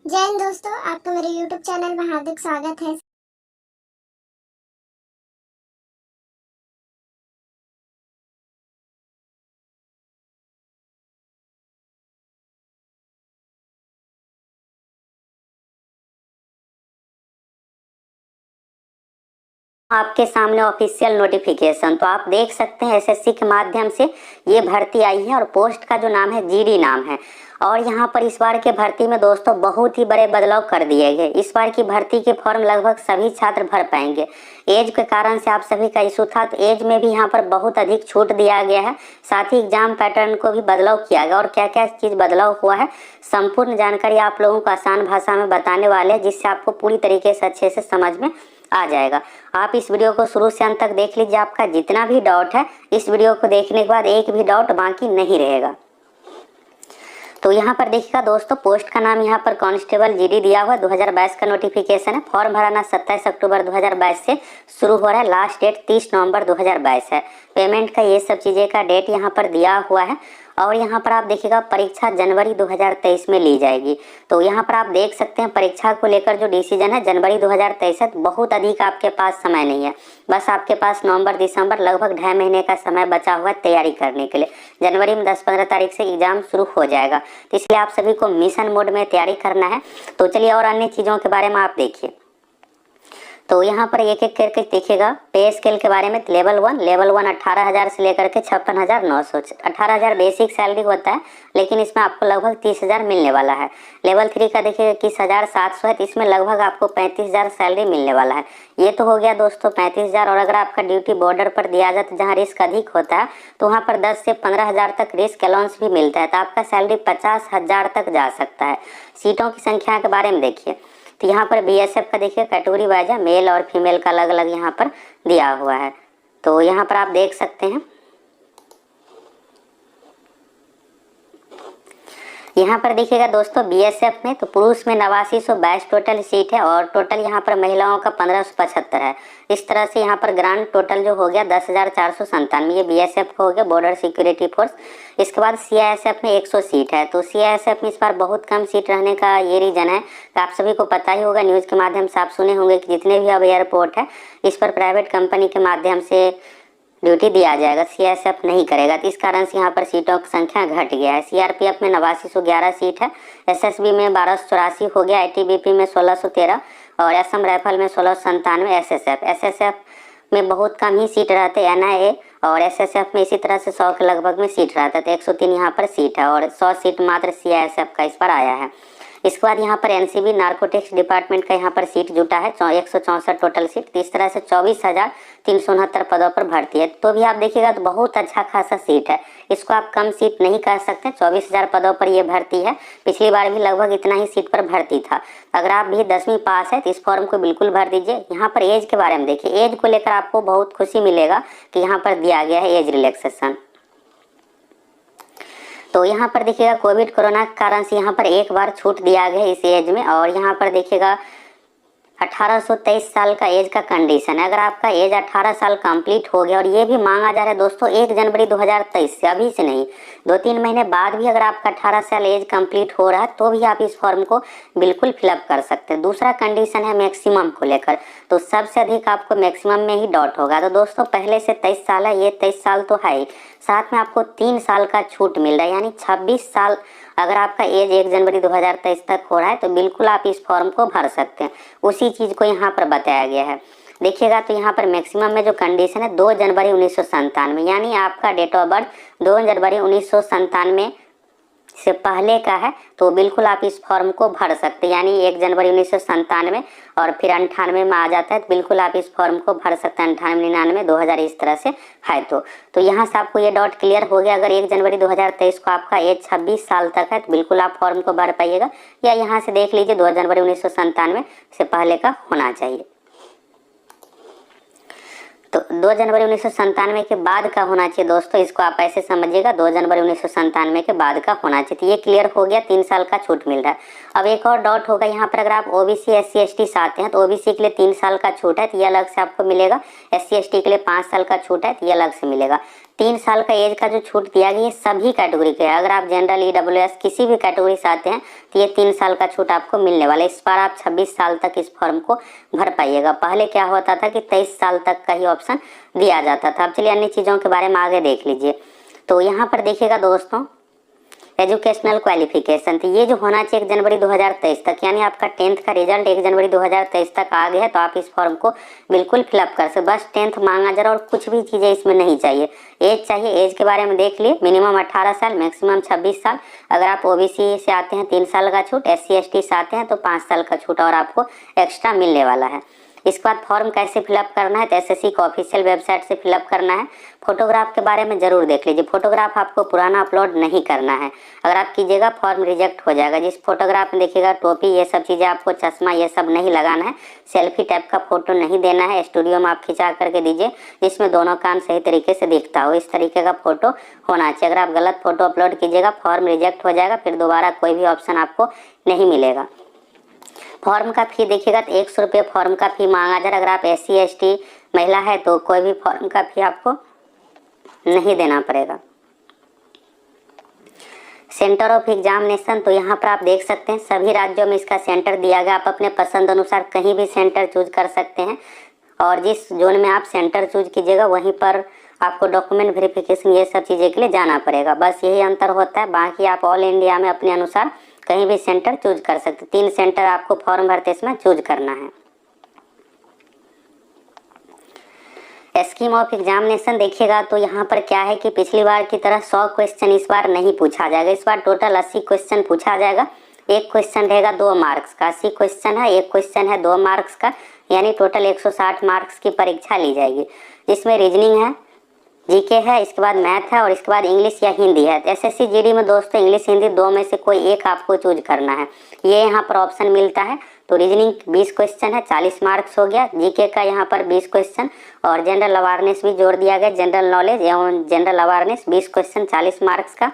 जय हिंद दोस्तों, आपका मेरे YouTube चैनल में हार्दिक स्वागत है। आपके सामने ऑफिशियल नोटिफिकेशन तो आप देख सकते हैं एसएससी के माध्यम से ये भर्ती आई है और पोस्ट का जो नाम है जीडी नाम है। और यहाँ पर इस बार के भर्ती में दोस्तों बहुत ही बड़े बदलाव कर दिए गए। इस बार की भर्ती के फॉर्म लगभग सभी छात्र भर पाएंगे। एज के कारण से आप सभी का इशू था, तो एज में भी यहाँ पर बहुत अधिक छूट दिया गया है। साथ ही एग्जाम पैटर्न को भी बदलाव किया गया और क्या क्या चीज़ बदलाव हुआ है संपूर्ण जानकारी आप लोगों को आसान भाषा में बताने वाले हैं, जिससे आपको पूरी तरीके से अच्छे से समझ में आ जाएगा। आप इस वीडियो को शुरू से अंत तक देख लीजिए। आपका जितना भी डाउट है इस वीडियो को देखने के बाद एक भी डाउट बाकी नहीं रहेगा। तो यहाँ पर देखिएगा दोस्तों, पोस्ट का नाम यहाँ पर कांस्टेबल जीडी दिया हुआ है। 2022 का नोटिफिकेशन है। फॉर्म भराना 27 अक्टूबर 2022 से शुरू हो रहा है। लास्ट डेट 30 नवंबर 2022 है। पेमेंट का ये सब चीज़ें का डेट यहाँ पर दिया हुआ है। और यहाँ पर आप देखिएगा परीक्षा जनवरी 2023 में ली जाएगी। तो यहाँ पर आप देख सकते हैं परीक्षा को लेकर जो डिसीजन है जनवरी 2023 है। बहुत अधिक आपके पास समय नहीं है, बस आपके पास नवंबर दिसंबर लगभग 2.5 महीने का समय बचा हुआ है तैयारी करने के लिए। जनवरी में 10-15 तारीख से एग्जाम शुरू हो जाएगा, तो इसलिए आप सभी को मिशन मोड में तैयारी करना है। तो चलिए और अन्य चीज़ों के बारे में आप देखिए। तो यहाँ पर एक एक करके देखिएगा पे स्केल के बारे में। लेवल 1 18,000 से लेकर के 56,900। 18,000 बेसिक सैलरी होता है, लेकिन इसमें आपको लगभग 30,000 मिलने वाला है। लेवल 3 का देखिएगा 21,700 है, तो इसमें लगभग आपको 35,000 सैलरी मिलने वाला है। ये तो हो गया दोस्तों 35,000। और अगर आपका ड्यूटी बॉर्डर पर दिया जाता है जहाँ रिस्क अधिक होता है, तो वहाँ पर 10 से 15,000 तक रिस्क अलाउंस भी मिलता है, तो आपका सैलरी 50,000 तक जा सकता है। सीटों की संख्या के बारे में देखिए, तो यहाँ पर बीएसएफ का देखिए कैटेगरी वाइज है, मेल और फीमेल का अलग अलग यहाँ पर दिया हुआ है। तो यहाँ पर आप देख सकते हैं, यहाँ पर देखिएगा दोस्तों बीएसएफ में तो पुरुष में 8922 टोटल सीट है और टोटल यहाँ पर महिलाओं का 1575 है। इस तरह से यहाँ पर ग्रांड टोटल जो हो गया 10,497, ये बीएसएफ का हो गया, बॉर्डर सिक्योरिटी फोर्स। इसके बाद सीआईएसएफ में 100 सीट है। तो सीआईएसएफ में इस बार बहुत कम सीट रहने का ये रीज़न है कि आप सभी को पता ही होगा, न्यूज़ के माध्यम से आप सुने होंगे कि जितने भी अब एयरपोर्ट है इस पर प्राइवेट कंपनी के माध्यम से ड्यूटी दिया जाएगा, सीआईएसएफ नहीं करेगा। तो इस कारण से यहाँ पर सीटों की संख्या घट गया है। सीआरपीएफ में 8911 सीट है, एसएसबी में 1284 हो गया, आईटीबीपी में 1613 और असम राइफल में 1697। एसएसएफ में बहुत कम ही सीट रहते, एनआईए और एसएसएफ में इसी तरह से 100 के लगभग में सीट रहता है। तो 103 यहाँ पर सीट है और 100 सीट मात्र सीआईएसएफ का इस पर आया है। इसके बाद यहाँ पर एनसीबी नारकोटिक्स डिपार्टमेंट का यहाँ पर सीट जुटा है 164 टोटल सीट। तो इस तरह से 24,369 पदों पर भर्ती है। तो भी आप देखिएगा तो बहुत अच्छा खासा सीट है, इसको आप कम सीट नहीं कह सकते। 24,000 पदों पर ये भर्ती है। पिछली बार भी लगभग इतना ही सीट पर भर्ती था। अगर आप भी 10वीं पास है तो इस फॉर्म को बिल्कुल भर दीजिए। यहाँ पर एज के बारे में देखिए, एज को लेकर आपको बहुत खुशी मिलेगा कि यहाँ पर दिया गया है एज रिलैक्सेशन। तो यहाँ पर देखिएगा कोविड कोरोना के कारण से यहाँ पर एक बार छूट दिया गया है इस एज में। और यहाँ पर देखिएगा 1823 साल का एज का कंडीशन है। अगर आपका एज 18 साल कंप्लीट हो गया, और ये भी मांगा जा रहा है दोस्तों 1 जनवरी 2023 से, अभी से नहीं, 2-3 महीने बाद भी अगर आपका 18 साल एज कंप्लीट हो रहा है तो भी आप इस फॉर्म को बिल्कुल फिलअप कर सकते हैं। दूसरा कंडीशन है मैक्सिमम को लेकर, तो सबसे अधिक आपको मैक्सिमम में ही डॉट होगा। तो दोस्तों पहले से 23 साल है, ये 23 साल तो है ही, साथ में आपको 3 साल का छूट मिल रहा है, यानी 26 साल अगर आपका एज 1 जनवरी 2023 तक हो रहा है तो बिल्कुल आप इस फॉर्म को भर सकते हैं। उसी चीज़ को यहाँ पर बताया गया है। देखिएगा तो यहाँ पर मैक्सिमम में जो कंडीशन है 2 जनवरी 1997, यानी आपका डेट ऑफ बर्थ 2 जनवरी 1997 से पहले का है तो बिल्कुल आप इस फॉर्म को भर सकते हैं। यानी 1 जनवरी 1997 और फिर 98 में आ जाता है तो बिल्कुल आप इस फॉर्म को भर सकते हैं। 98, 99, 2000 इस तरह से है। तो यहाँ से आपको ये डाउट क्लियर हो गया। अगर 1 जनवरी 2023 को आपका एज 26 साल तक है तो बिल्कुल आप फॉर्म को भर पाइएगा, या यहाँ से देख लीजिए 2 जनवरी 1997 से पहले का होना चाहिए। तो 2 जनवरी 1997 के बाद का होना चाहिए दोस्तों, इसको आप ऐसे समझिएगा 2 जनवरी 1997 के बाद का होना चाहिए। तो ये क्लियर हो गया, 3 साल का छूट मिल रहा है। अब एक और डाउट होगा यहाँ पर, अगर आप ओबीसी एससी एसटी से आते हैं तो ओबीसी के लिए 3 साल का छूट है, तो ये अलग से आपको मिलेगा। एससी एसटी के लिए 5 साल का छूट है, तो ये अलग से मिलेगा। 3 साल का एज का जो छूट दिया गया है सभी कैटेगरी के है। अगर आप जनरल, EWS किसी भी कैटेगरी से आते हैं तो ये 3 साल का छूट आपको मिलने वाला है। इस बार आप 26 साल तक इस फॉर्म को भर पाइएगा। पहले क्या होता था कि 23 साल तक का ही ऑप्शन दिया जाता था। अब चलिए अन्य चीज़ों के बारे में आगे देख लीजिए। तो यहाँ पर देखिएगा दोस्तों, एजुकेशनल क्वालिफिकेशन, तो ये जो होना चाहिए 1 जनवरी 2023 तक, यानी आपका 10th का रिजल्ट 1 जनवरी 2023 तक आ गया है तो आप इस फॉर्म को बिल्कुल फिलअप कर सकते। बस 10th मांगा जरा, और कुछ भी चीज़ें इसमें नहीं चाहिए। एज चाहिए, एज के बारे में देख लिए, मिनिमम 18 साल, मैक्सिमम 26 साल। अगर आप OBC से आते हैं 3 साल का छूट, SC ST से आते हैं तो 5 साल का छूट और आपको एक्स्ट्रा मिलने वाला है। इसके बाद फॉर्म कैसे फिलअप करना है तो SSC को ऑफिशियल वेबसाइट से फिलअप करना है। फोटोग्राफ के बारे में जरूर देख लीजिए, फोटोग्राफ आपको पुराना अपलोड नहीं करना है। अगर आप कीजिएगा फॉर्म रिजेक्ट हो जाएगा। जिस फोटोग्राफ में देखिएगा टोपी, ये सब चीज़ें आपको, चश्मा, ये सब नहीं लगाना है। सेल्फी टाइप का फोटो नहीं देना है। स्टूडियो में आप खिंचा करके दीजिए जिसमें दोनों कान सही तरीके से दिखता हो, इस तरीके का फोटो होना चाहिए। अगर आप गलत फोटो अपलोड कीजिएगा फॉर्म रिजेक्ट हो जाएगा, फिर दोबारा कोई भी ऑप्शन आपको नहीं मिलेगा। फॉर्म का फी देखिएगा तो 100 रुपये फॉर्म का फी मांगा जा रहा है। अगर आप SC ST महिला है तो कोई भी फॉर्म का फी आपको नहीं देना पड़ेगा। सेंटर ऑफ एग्जामिनेशन, तो यहाँ पर आप देख सकते हैं सभी राज्यों में इसका सेंटर दिया गया। आप अपने पसंद अनुसार कहीं भी सेंटर चूज कर सकते हैं और जिस जोन में आप सेंटर चूज कीजिएगा वहीं पर आपको डॉक्यूमेंट वेरिफिकेशन ये सब चीज़ें के लिए जाना पड़ेगा। बस यही अंतर होता है, बाकी आप ऑल इंडिया में अपने अनुसार कहीं भी सेंटर चूज कर सकते। 3 सेंटर आपको फॉर्म भरते इसमें चूज करना है। स्कीम ऑफ एग्जामिनेशन देखिएगा तो यहाँ पर क्या है कि पिछली बार की तरह 100 क्वेश्चन इस बार नहीं पूछा जाएगा। इस बार टोटल 80 क्वेश्चन पूछा जाएगा। एक क्वेश्चन रहेगा 2 मार्क्स का, 80 क्वेश्चन है, एक क्वेश्चन है 2 मार्क्स का, यानी टोटल 160 मार्क्स की परीक्षा ली जाएगी। जिसमें रीजनिंग है, GK है, इसके बाद मैथ है और इसके बाद इंग्लिश या हिंदी है। SSC GD में दोस्तों इंग्लिश हिंदी 2 में से कोई एक आपको चूज करना है, ये यहाँ पर ऑप्शन मिलता है। तो रीजनिंग 20 क्वेश्चन है, 40 मार्क्स हो गया। GK का यहाँ पर 20 क्वेश्चन और जनरल अवेयरनेस भी जोड़ दिया गया, जनरल नॉलेज एवं जनरल अवेयरनेस 20 क्वेश्चन 40 मार्क्स का।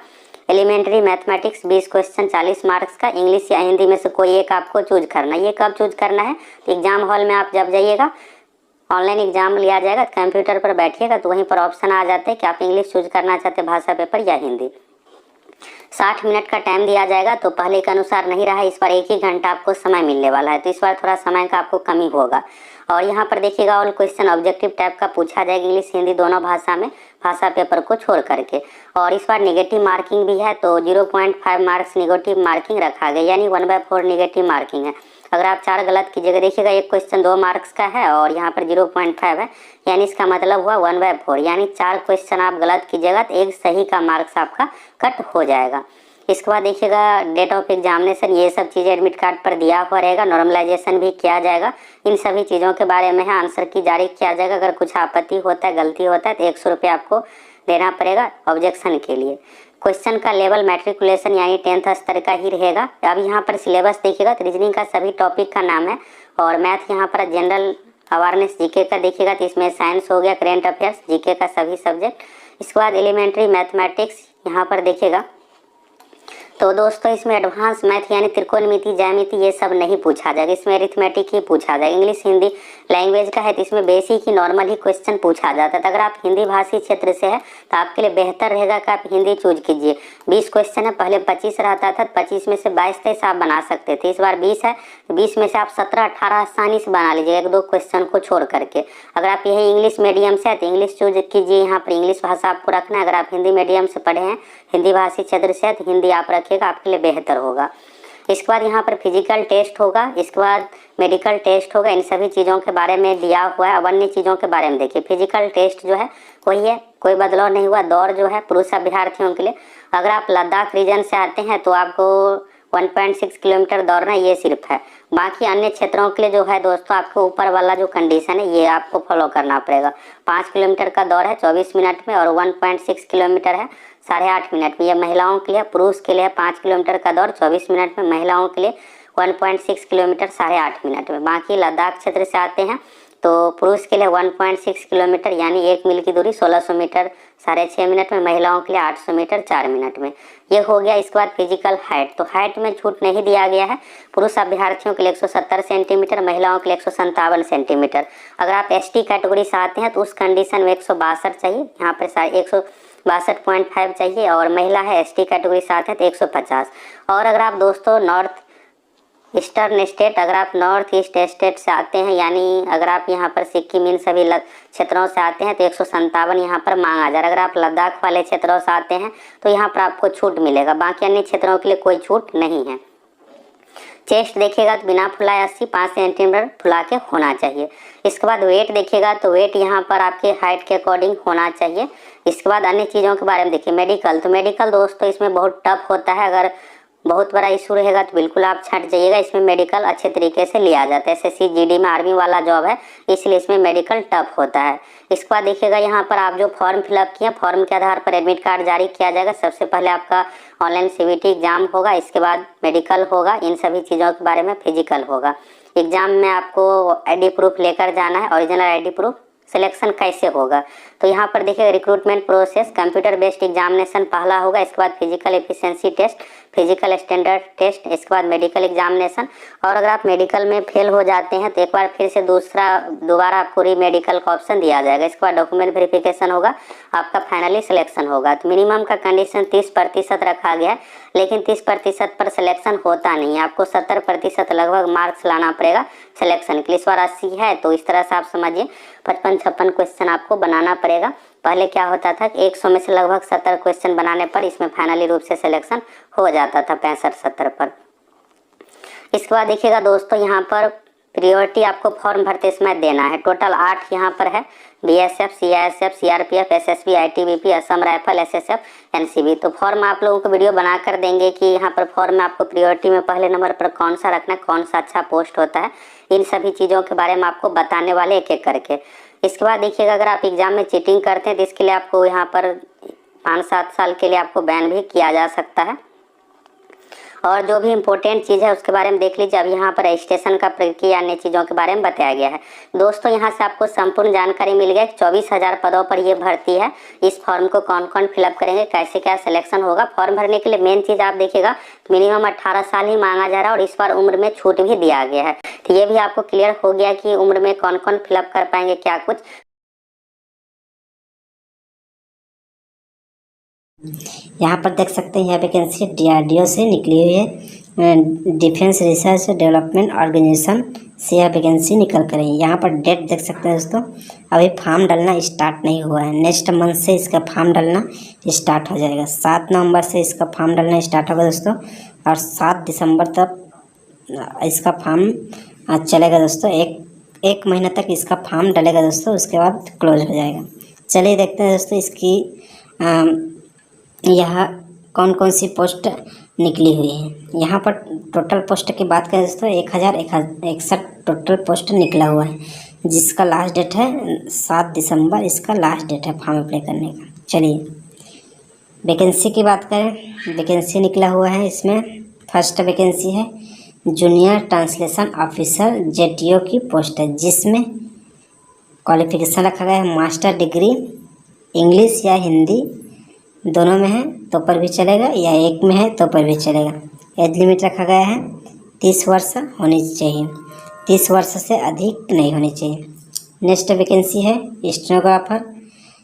एलिमेंट्री मैथमेटिक्स 20 क्वेश्चन 40 मार्क्स का। इंग्लिश या हिंदी में से कोई एक आपको चूज करना है। ये कब चूज करना है तो एग्जाम हॉल में आप जब जाइएगा, ऑनलाइन एग्जाम लिया जाएगा, कंप्यूटर पर बैठिएगा तो वहीं पर ऑप्शन आ जाते हैं कि आप इंग्लिश चूज करना चाहते हैं, भाषा पेपर या हिंदी। 60 मिनट का टाइम दिया जाएगा, तो पहले के अनुसार नहीं रहा, इस बार 1 ही घंटा आपको समय मिलने वाला है, तो इस बार थोड़ा समय का आपको कमी होगा। और यहाँ पर देखिएगा ऑल क्वेश्चन ऑब्जेक्टिव टाइप का पूछा जाएगा, इंग्लिश हिंदी दोनों भाषा में, भाषा पेपर को छोड़ करके। और इस बार नेगेटिव मार्किंग भी है, तो 0.5 मार्क्स नेगेटिव मार्किंग रखा गया, यानी 1/4 नेगेटिव मार्किंग है। अगर आप 4 गलत कीजिएगा, देखिएगा एक क्वेश्चन 2 मार्क्स का है और यहाँ पर 0.5 है, यानी इसका मतलब हुआ 1/4, यानी 4 क्वेश्चन आप गलत कीजिएगा तो एक सही का मार्क्स आपका कट हो जाएगा। इसके बाद देखिएगा डेट ऑफ एग्जामिनेशन, ये सब चीज़ें एडमिट कार्ड पर दिया हुआ रहेगा। नॉर्मलाइजेशन भी किया जाएगा, इन सभी चीज़ों के बारे में है। आंसर की जारी किया जाएगा, अगर कुछ आपत्ति होता है, गलती होता है तो 100 रुपये आपको देना पड़ेगा ऑब्जेक्शन के लिए। क्वेश्चन का लेवल मैट्रिकुलेशन यानी 10th स्तर का ही रहेगा। अब यहाँ पर सिलेबस देखिएगा तो रीजनिंग का सभी टॉपिक का नाम है, और मैथ यहाँ पर जनरल अवेयरनेस जीके का देखिएगा तो इसमें साइंस हो गया, करेंट अफेयर्स, जीके का सभी सब्जेक्ट। इसके बाद एलिमेंट्री मैथमेटिक्स यहाँ पर देखिएगा। तो दोस्तों इसमें एडवांस मैथ यानी त्रिकोणमिति, ज्यामिति ये सब नहीं पूछा जाएगा, इसमें अरिथमेटिक ही पूछा जाएगा। इंग्लिश हिंदी लैंग्वेज का है तो इसमें बेसिक ही नॉर्मल ही क्वेश्चन पूछा जाता है। तो अगर आप हिंदी भाषी क्षेत्र से है तो आपके लिए बेहतर रहेगा कि आप हिंदी चूज कीजिए। 20 क्वेश्चन है, पहले 25 रहता था, 25 में से 22-23 आप बना सकते थे, इस बार 20 है, 20 में से आप 17-18 आसानी से बना लीजिएगा, 1-2 क्वेश्चन को छोड़ करके। अगर आप यही इंग्लिश मीडियम से है तो इंग्लिश चूज कीजिए, यहाँ पर इंग्लिश भाषा आपको रखना है। अगर आप हिंदी मीडियम से पढ़े हैं, हिंदी भाषी क्षेत्र से है तो हिंदी आप रखिएगा, आपके लिए बेहतर होगा। इसके बाद यहाँ पर फिजिकल टेस्ट होगा, इसके बाद मेडिकल टेस्ट होगा, इन सभी चीज़ों के बारे में दिया हुआ है। अब अन्य चीज़ों के बारे में देखिए, फिजिकल टेस्ट जो है वही है, कोई बदलाव नहीं हुआ। दौड़ जो है पुरुष अभ्यर्थियों के लिए, अगर आप लद्दाख रीजन से आते हैं तो आपको 1.6 किलोमीटर दौड़ना ये सिर्फ है। बाकी अन्य क्षेत्रों के लिए जो है दोस्तों आपको ऊपर वाला जो कंडीशन है ये आपको फॉलो करना पड़ेगा। 5 किलोमीटर का दौड़ है 24 मिनट में, और 1.6 किलोमीटर है 8.5 मिनट में। ये महिलाओं के लिए, पुरुष के लिए 5 किलोमीटर का दौड़ 24 मिनट में, महिलाओं के लिए 1.6 किलोमीटर 8.5 मिनट में। बाकी लद्दाख क्षेत्र से आते हैं तो पुरुष के लिए 1.6 किलोमीटर यानी 1 मील की दूरी 1600 मीटर 6.5 मिनट में, महिलाओं के लिए 800 मीटर 4 मिनट में। ये हो गया। इसके बाद फिजिकल हाइट, तो हाइट में छूट नहीं दिया गया है। पुरुष अभ्यर्थियों के लिए 170 सेंटीमीटर, महिलाओं के लिए 157 सेंटीमीटर। अगर आप एसटी कैटेगरी से आते हैं तो उस कंडीशन में 162 चाहिए, यहाँ पर 162.5 चाहिए, और महिला है एसटी कैटेगरी से आते हैं तो 150। और अगर आप दोस्तों नॉर्थ ईस्टर्न स्टेट, अगर आप नॉर्थ ईस्ट स्टेट से आते हैं, यानी अगर आप यहाँ पर सिक्किम इन सभी क्षेत्रों से आते हैं तो 157 यहाँ पर मांगा जा रहा है। अगर आप लद्दाख वाले क्षेत्रों से आते हैं तो यहाँ पर आपको छूट मिलेगा, बाकी अन्य क्षेत्रों के लिए कोई छूट नहीं है। चेस्ट देखिएगा तो बिना फुलाए 5 सेंटीमीटर फुला के होना चाहिए। इसके बाद वेट देखिएगा तो वेट यहाँ पर आपके हाइट के अकॉर्डिंग होना चाहिए। इसके बाद अन्य चीज़ों के बारे में देखिए। मेडिकल, तो मेडिकल दोस्तों इसमें बहुत टफ होता है, अगर बहुत बड़ा इशू रहेगा तो बिल्कुल आप छट जाइएगा। इसमें मेडिकल अच्छे तरीके से लिया जाता है, एसएससी जीडी में आर्मी वाला जॉब है, इसलिए इसमें मेडिकल टफ होता है। इसके बाद देखिएगा यहाँ पर आप जो फॉर्म फिलअप किए, फॉर्म के आधार पर एडमिट कार्ड जारी किया जाएगा। सबसे पहले आपका ऑनलाइन सीवीटी एग्जाम होगा, इसके बाद मेडिकल होगा, इन सभी चीज़ों के बारे में फिजिकल होगा। एग्जाम में आपको आईडी प्रूफ लेकर जाना है, ओरिजिनल आईडी प्रूफ। सिलेक्शन कैसे होगा तो यहाँ पर देखिए recruitment process, computer based examination पहला होगा, इसके बाद physical efficiency test, physical standard test, इसके बाद मेडिकल एग्जामिनेशन। और अगर आप मेडिकल में फेल हो जाते हैं तो एक बार फिर से दोबारा आपको री मेडिकल का ऑप्शन दिया जाएगा। इसके बाद डॉक्यूमेंट वेरिफिकेशन होगा, आपका फाइनली सिलेक्शन होगा। तो मिनिमम का कंडीशन 30% रखा गया है, लेकिन 30% पर सिलेक्शन होता नहीं है, आपको 70% लगभग मार्क्स लाना पड़ेगा सिलेक्शन के लिए। इस बार 80 है तो इस तरह से आप समझिए 55-56 क्वेश्चन आपको बनाना पड़ेगा। पहले क्या होता था कि 100 में से लगभग 70 क्वेश्चन बनाने पर इसमें फाइनली रूप से सिलेक्शन हो जाता था 65-70 पर। इसके बाद देखिएगा दोस्तों यहाँ पर प्रियोरिटी आपको फॉर्म भरते समय देना है। टोटल 8 यहाँ पर है, BSF, CISF, CRPF, SSB, ITBP, Assam rifle, SSF, NCB. तो फॉर्म आप लोगों को वीडियो बना कर देंगे कि यहाँ पर फॉर्म में आपको प्रियोरिटी में पहले नंबर पर कौन सा रखना है, कौन सा अच्छा पोस्ट होता है, इन सभी चीज़ों के बारे में आपको बताने वाले एक एक करके। इसके बाद देखिएगा अगर आप एग्जाम में चीटिंग करते हैं तो इसके लिए आपको यहाँ पर 5-7 साल के लिए आपको बैन भी किया जा सकता है। और जो भी इम्पोर्टेंट चीज़ है उसके बारे में देख लीजिए। अब यहाँ पर रजिस्ट्रेशन का प्रक्रिया अन्य चीज़ों के बारे में बताया गया है। दोस्तों यहाँ से आपको संपूर्ण जानकारी मिल गया कि 24,000 पदों पर यह भर्ती है। इस फॉर्म को कौन कौन फिलअप करेंगे, कैसे क्या सिलेक्शन होगा। फॉर्म भरने के लिए मेन चीज़ आप देखिएगा मिनिमम 18 साल ही मांगा जा रहा है और इस बार उम्र में छूट भी दिया गया है। तो ये भी आपको क्लियर हो गया कि उम्र में कौन कौन फिलअप कर पाएंगे क्या कुछ। यहाँ पर देख सकते हैं यह वैकेंसी डीआरडीओ से निकली हुई है, डिफेंस रिसर्च डेवलपमेंट ऑर्गेनाइजेशन से यह वैकेंसी निकल कर रही है। यहाँ पर डेट देख सकते हैं दोस्तों, अभी फॉर्म डालना स्टार्ट नहीं हुआ है, नेक्स्ट मंथ से इसका फॉर्म डालना स्टार्ट हो जाएगा। 7 नवंबर से इसका फॉर्म डालना स्टार्ट होगा दोस्तों, और 7 दिसंबर तक इसका फॉर्म चलेगा दोस्तों। एक महीना तक इसका फॉर्म डलेगा दोस्तों, उसके बाद क्लोज हो जाएगा। चलिए देखते हैं दोस्तों इसकी यहाँ कौन कौन सी पोस्ट निकली हुई है। यहाँ पर टोटल पोस्ट की बात करें दोस्तों 1061 टोटल पोस्ट निकला हुआ है, जिसका लास्ट डेट है 7 दिसंबर, इसका लास्ट डेट है फॉर्म अप्लाई करने का। चलिए वैकेंसी की बात करें, वैकेंसी निकला हुआ है। इसमें फर्स्ट वैकेंसी है जूनियर ट्रांसलेशन ऑफिसर जेटीओ की पोस्ट है, जिसमें क्वालिफिकेशन रखा गया है मास्टर डिग्री इंग्लिश या हिंदी दोनों में है तो पर भी चलेगा, या एक में है तो पर भी चलेगा। एज लिमिट रखा गया है 30 वर्ष होनी चाहिए, 30 वर्ष से अधिक नहीं होनी चाहिए। नेक्स्ट वैकेंसी है स्टेनोग्राफर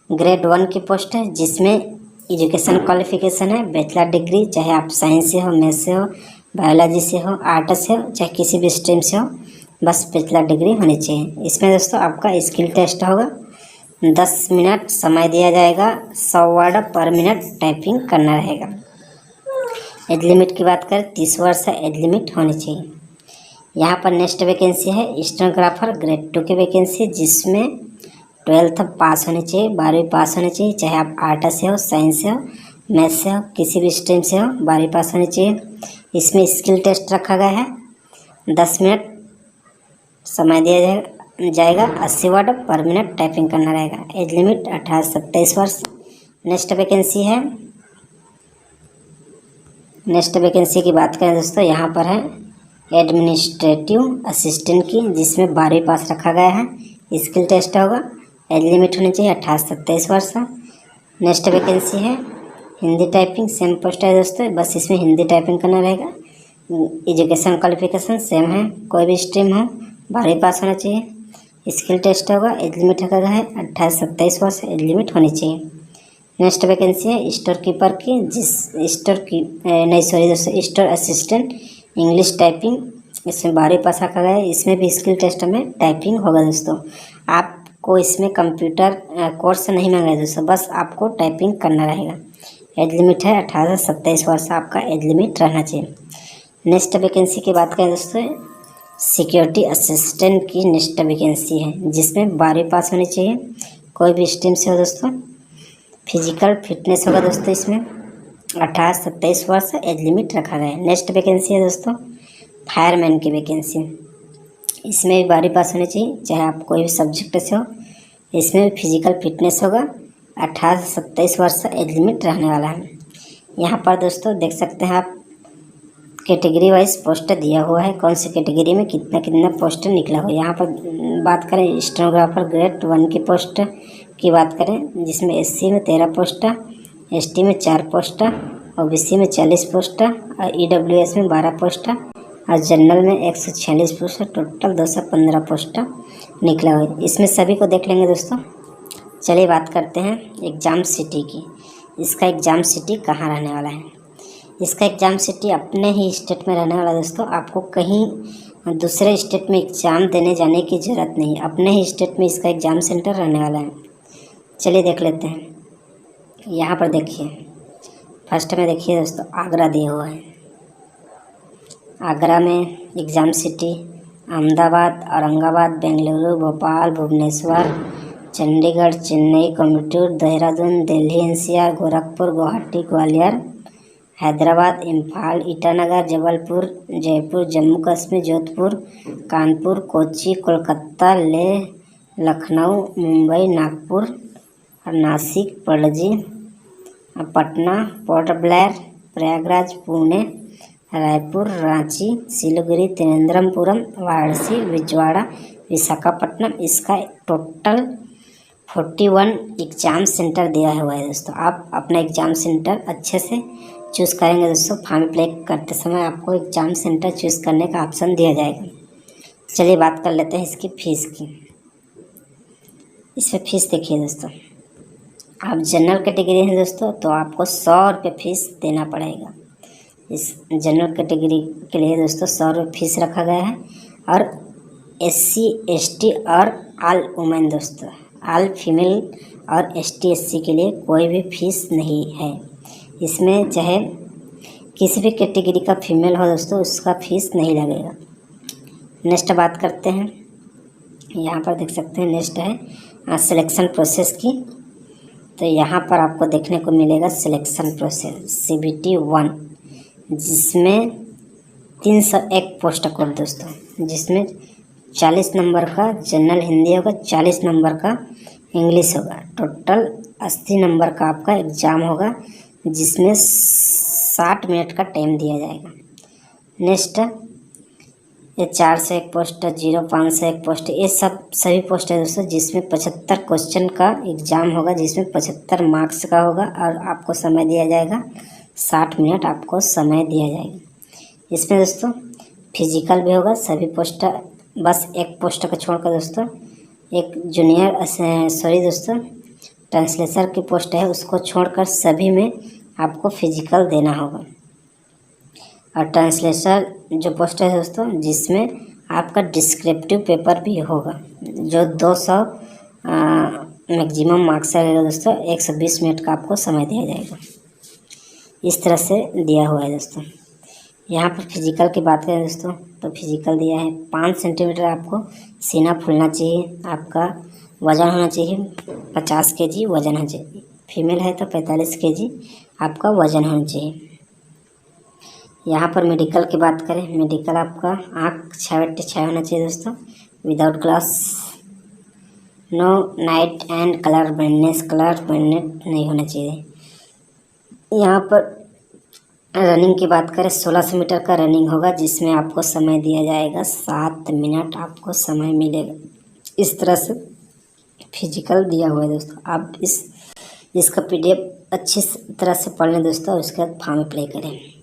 ग्रेड 1 की पोस्ट है, जिसमें एजुकेशन क्वालिफिकेशन है बैचलर डिग्री, चाहे आप साइंस से हो, मैथ्स से हो, बायोलॉजी से हो, आर्ट से हो, चाहे किसी भी स्ट्रीम से हो, बस बैचलर डिग्री होनी चाहिए। इसमें दोस्तों आपका स्किल टेस्ट होगा, 10 मिनट समय दिया जाएगा, 100 वर्ड पर मिनट टाइपिंग करना रहेगा। एज लिमिट की बात करें 30 वर्ष एज लिमिट होनी चाहिए। यहाँ पर नेक्स्ट वैकेंसी है स्टेनोग्राफर ग्रेड 2 की वैकेंसी, जिसमें 12th पास होनी चाहिए, 12वीं पास होनी चाहिए, चाहे आप आर्ट से हो, साइंस से हो, मैथ से हो, किसी भी स्ट्रीम से हो, 12वीं पास होनी चाहिए। इसमें स्किल टेस्ट रखा गया है, 10 मिनट समय दिया जाएगा, 80 वर्ड पर मिनट टाइपिंग करना रहेगा। एज लिमिट 18 से 27 वर्ष। नेक्स्ट वैकेंसी की बात करें दोस्तों, यहाँ पर है एडमिनिस्ट्रेटिव असिस्टेंट की, जिसमें 12वीं पास रखा गया है। स्किल टेस्ट होगा। एज लिमिट होनी चाहिए 18 से 27 वर्ष। नेक्स्ट वैकेंसी है हिंदी टाइपिंग, सेम पोस्ट है दोस्तों, बस इसमें हिंदी टाइपिंग करना रहेगा। एजुकेशन क्वालिफिकेशन सेम है, कोई भी स्ट्रीम हो 12वीं पास होना चाहिए। स्किल टेस्ट होगा, एज लिमिट रखा है 28 से 27 वर्ष एज लिमिट होनी चाहिए। नेक्स्ट वैकेंसी है स्टोर कीपर की, जिस स्टोर की नहीं सॉरी दोस्तों, स्टोर असिस्टेंट इंग्लिश टाइपिंग, इसमें 12वीं पास रखा गया है। इसमें भी स्किल टेस्ट में टाइपिंग होगा दोस्तों। आपको इसमें कंप्यूटर कोर्स नहीं मांगा है दोस्तों, बस आपको टाइपिंग करना रहेगा। एज लिमिट है 18 से 27 वर्ष आपका एज लिमिट रहना चाहिए। नेक्स्ट वैकेंसी की बात करें दोस्तों, सिक्योरिटी असिस्टेंट की नेक्स्ट वैकेंसी है, जिसमें 12वीं पास होनी चाहिए, कोई भी स्ट्रीम से हो दोस्तों। फिजिकल फिटनेस होगा दोस्तों, इसमें 18 से 27 वर्ष एज लिमिट रखा गया है। नेक्स्ट वैकेंसी है दोस्तों फायरमैन की वैकेंसी, इसमें भी 12वीं पास होनी चाहिए, चाहे आप कोई भी सब्जेक्ट से हो। इसमें भी फिजिकल फिटनेस होगा, 18 से 27 वर्ष एज लिमिट रहने वाला है। यहाँ पर दोस्तों देख सकते हैं आप कैटेगरी वाइज पोस्टर दिया हुआ है, कौन सी कैटेगरी में कितना कितना पोस्टर निकला हुआ है। यहाँ पर बात करें स्टेनोग्राफर ग्रेड 1 की पोस्ट की बात करें, जिसमें एससी में 13 पोस्टर, एसटी में 4 पोस्टर, ओबीसी में 40 पोस्टर और ईडब्ल्यूएस में 12 पोस्टर और जनरल में 146 पोस्टर, टोटल 215 पोस्टर निकला हुआ है। इसमें सभी को देख लेंगे दोस्तों। चलिए बात करते हैं एग्ज़ाम सिटी की। इसका एग्ज़ाम सिटी कहाँ रहने वाला है। इसका एग्ज़ाम सिटी अपने ही स्टेट में रहने वाला दोस्तों, आपको कहीं दूसरे स्टेट में एग्ज़ाम देने जाने की ज़रूरत नहीं, अपने ही स्टेट में इसका एग्ज़ाम सेंटर रहने वाला है। चलिए देख लेते हैं। यहाँ पर देखिए, फर्स्ट में देखिए दोस्तों आगरा दिया हुआ है। आगरा में exam city Ahmedabad, Aurangabad, Bengaluru, Bhopal, Bhubaneswar, Chandigarh, Chennai, Coimbatore, Dehradun, Delhi NCR, Gorakhpur, Guwahati, Gwalior, Hyderabad, Imphal, Itanagar, Jabalpur, Jaipur, Jammu Kashmir, Jodhpur, Kanpur, Kochi, Kolkata, Leh, Lucknow, Mumbai, Nagpur और नासिक, पणजी, पटना, पोर्ट ब्लेयर, प्रयागराज, पुणे, रायपुर, रांची, सिलीगुड़ी, त्रिवेंद्रमपुरम, वाराणसी, विजयवाड़ा, विशाखापट्टनम। इसका टोटल 41 एग्ज़ाम सेंटर दिया हुआ है दोस्तों। आप अपना एग्ज़ाम सेंटर अच्छे से चूज़ करेंगे दोस्तों। फॉर्म अप्लाई करते समय आपको एग्ज़ाम सेंटर चूज़ करने का ऑप्शन दिया जाएगा। चलिए बात कर लेते हैं इसकी फ़ीस की। इसमें फ़ीस देखिए दोस्तों, आप जनरल कैटेगरी हैं दोस्तों तो आपको 100 रुपये फ़ीस देना पड़ेगा। इस जनरल कैटेगरी के लिए दोस्तों 100 रुपये फ़ीस रखा गया है। और SC ST और ऑल वुमेन दोस्तों, ऑल फीमेल और ST SC के लिए कोई भी फ़ीस नहीं है। इसमें चाहे किसी भी कैटेगरी का फीमेल हो दोस्तों, उसका फ़ीस नहीं लगेगा। नेक्स्ट बात करते हैं, यहाँ पर देख सकते हैं नेक्स्ट है सिलेक्शन प्रोसेस की। तो यहाँ पर आपको देखने को मिलेगा सिलेक्शन प्रोसेस CBT 1, जिसमें 301 पोस्ट कोड दोस्तों, जिसमें 40 नंबर का जनरल हिंदी होगा, 40 नंबर का इंग्लिश होगा, टोटल 80 नंबर का आपका एग्ज़ाम होगा, जिसमें 60 मिनट का टाइम दिया जाएगा। नेक्स्ट ये 4 से 1 पोस्ट, 0, 5 से 1 पोस्ट, ये सभी पोस्ट है दोस्तों, जिसमें 75 क्वेश्चन का एग्ज़ाम होगा, जिसमें 75 मार्क्स का होगा और आपको समय दिया जाएगा 60 मिनट आपको समय दिया जाएगा। इसमें दोस्तों फिजिकल भी होगा, सभी पोस्ट, बस एक पोस्ट को छोड़कर दोस्तों एक जूनियर सॉरी दोस्तों ट्रांसलेटर की पोस्ट है, उसको छोड़कर सभी में आपको फिजिकल देना होगा। और ट्रांसलेटर जो पोस्ट है दोस्तों, जिसमें आपका डिस्क्रिप्टिव पेपर भी होगा, जो 200 मैक्सिमम मार्क्स रहेगा दोस्तों, 120 मिनट का आपको समय दिया जाएगा। इस तरह से दिया हुआ है दोस्तों। यहाँ पर फिजिकल की बात करें दोस्तों, तो फिजिकल दिया है 5 सेंटीमीटर आपको सीना फूलना चाहिए, आपका वज़न होना चाहिए 50 kg वज़न होना चाहिए, फीमेल है तो 45 kg आपका वज़न होना चाहिए। यहाँ पर मेडिकल की बात करें, मेडिकल आपका आँख 6/6 होना चाहिए दोस्तों, without glass, no night and colour blindness नहीं होना चाहिए। यहाँ पर रनिंग की बात करें, 1600 मीटर का रनिंग होगा, जिसमें आपको समय दिया जाएगा 7 मिनट आपको समय मिलेगा। इस तरह से फिजिकल दिया हुआ है दोस्तों। आप इसका PDF अच्छी तरह से पढ़ लें दोस्तों, उसके बाद फॉर्म अप्लाई करें।